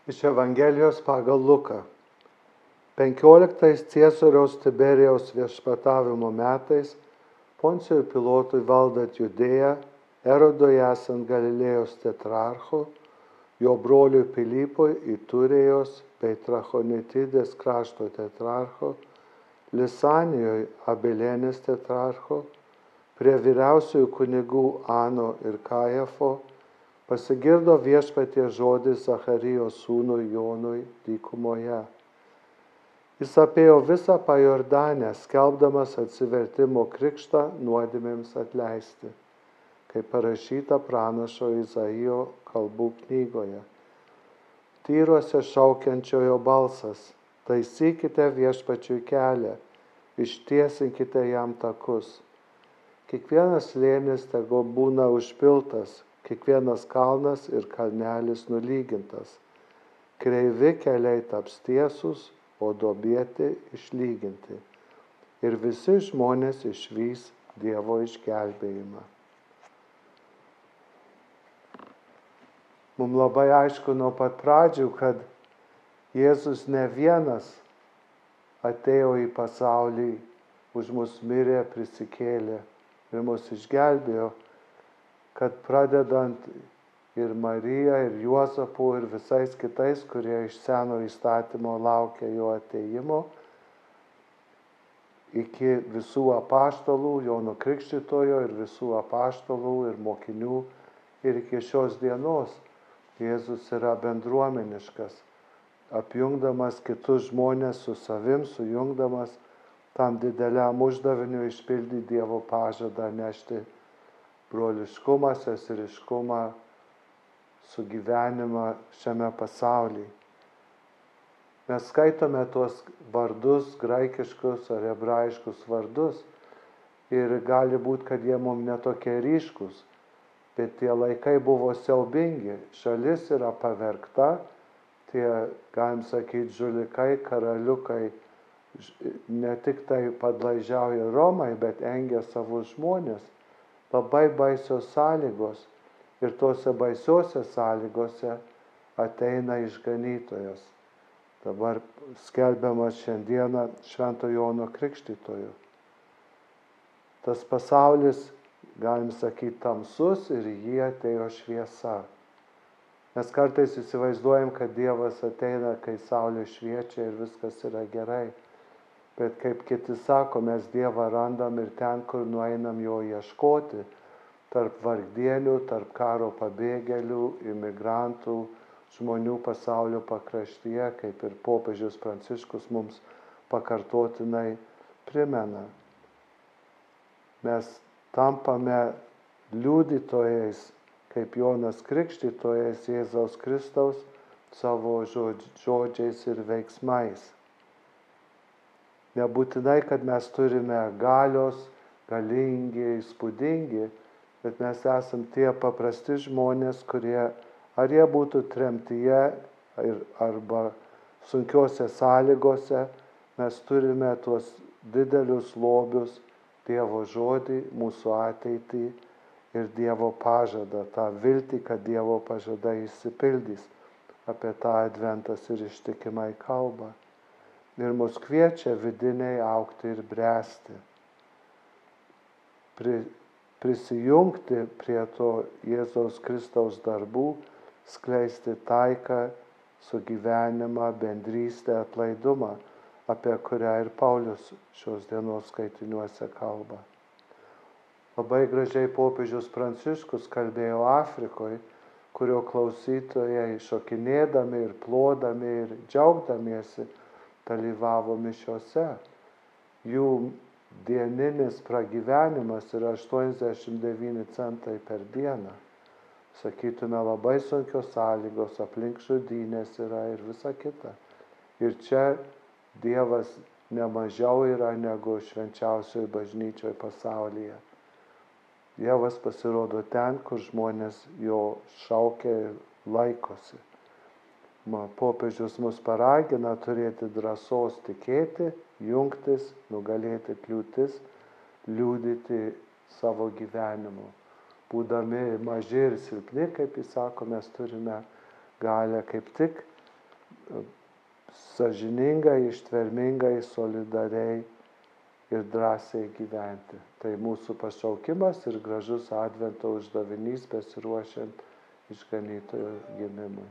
Iš Evangelijos pagal Luką. 15 Ciesoriaus Tiberijaus viešpatavimo metais, Poncijui Pilotui valdant Judėją, Erodui esant Galilėjos tetrarchu, jo broliui Pilypui Iturėjos bei Trachonitidės krašto tetrarcho, Lisanijoje Abilėnės tetrarcho, prie vyriausiųjų kunigų Ano ir Kajafo, pasigirdo viešpaties žodis Zacharijos sūnui Jonui dykumoje. Jis apėjo visą Pajordanę, skelbdamas atsivertimo krikštą nuodėmėms atleisti, kaip parašyta pranašo Izaijo kalbų knygoje. Tyruose šaukiančiojo balsas: taisykite viešpačiui kelią, ištiesinkite jam takus. Kiekvienas slėnis tegu būna užpiltas, kiekvienas kalnas ir kalnelis nulygintas. Kreivi keliai taps tiesūs, o duobėti išlyginti. Ir visi žmonės išvys Dievo išgelbėjimą. Mums labai aišku nuo pat pradžių, kad Jėzus ne vienas atėjo į pasaulį, už mus mirė, prisikėlė ir mus išgelbėjo, kad pradedant ir Marija, ir Juozapu, ir visais kitais, kurie iš seno įstatymo laukia jo atėjimo, iki visų apaštalų, Jono Krikštytojo ir visų apaštalų ir mokinių, ir iki šios dienos Jėzus yra bendruomeniškas, apjungdamas kitus žmonės su savim, sujungdamas tam dideliam uždaviniu išpildyti Dievo pažadą, nešti broliškumą, seseriškumą, sugyvenimą šiame pasaulyje. Mes skaitome tuos vardus, graikiškus ar hebrajiškus vardus, ir gali būti, kad jie mums netokie ryškus, bet tie laikai buvo siaubingi. Šalis yra pavergta, tie, galim sakyti, žulikai, karaliukai ne tik tai padlaižiauja Romai, bet engia savus žmonės. Labai baisios sąlygos. Ir tose baisiose sąlygose ateina išganytojas. Dabar skelbiamas šiandieną Švento Jono Krikštytojo. Tas pasaulis, galim sakyti, tamsus ir į jį atėjo šviesa. Mes kartais įsivaizduojam, kad Dievas ateina, kai saulė šviečia ir viskas yra gerai. Bet kaip kiti sako, mes Dievą randam ir ten, kur nueinam jo ieškoti. Tarp vargdienių, tarp karo pabėgėlių, imigrantų, žmonių pasaulio pakraštyje, kaip ir popiežius Pranciškus mums pakartotinai primena. Mes tampame liudytojais, kaip Jonas Krikštytojas Jėzaus Kristaus, savo žodžiais ir veiksmais. Nebūtinai, kad mes turime galios, galingi, įspūdingi, bet mes esam tie paprasti žmonės, kurie, ar jie būtų tremtyje arba sunkiose sąlygose, mes turime tuos didelius lobius, Dievo žodį, mūsų ateitį ir Dievo pažadą, tą viltį, kad Dievo pažadai išsipildys. Apie tą Adventas ir ištikimai kalba. Ir mus kviečia vidiniai augti ir bręsti. Prisijungti prie to Jėzaus Kristaus darbų, skleisti taiką, sugyvenimą, bendrystę, atlaidumą, apie kurią ir Paulius šios dienos skaitiniuose kalba. Labai gražiai popiežius Pranciškus kalbėjo Afrikoje, kurio klausytojai šokinėdami ir plodami ir džiaugdamiesi dalyvavo mišiose. Jų dieninis pragyvenimas yra 89 centai per dieną. Sakytume, labai sunkios sąlygos, aplink žudynės yra ir visa kita. Ir čia Dievas nemažiau yra negu švenčiausioje bažnyčioje pasaulyje. Dievas pasirodo ten, kur žmonės jo šaukia ir laikosi. Popiežius mus paragina turėti drąsos tikėti, jungtis, nugalėti kliūtis, liudyti savo gyvenimu. Būdami maži ir silpni, kaip jis sako, mes turime galę kaip tik sąžiningai, ištvermingai, solidariai ir drąsiai gyventi. Tai mūsų pašaukimas ir gražus Advento uždavinys besiruošiant išganytojo gimimui.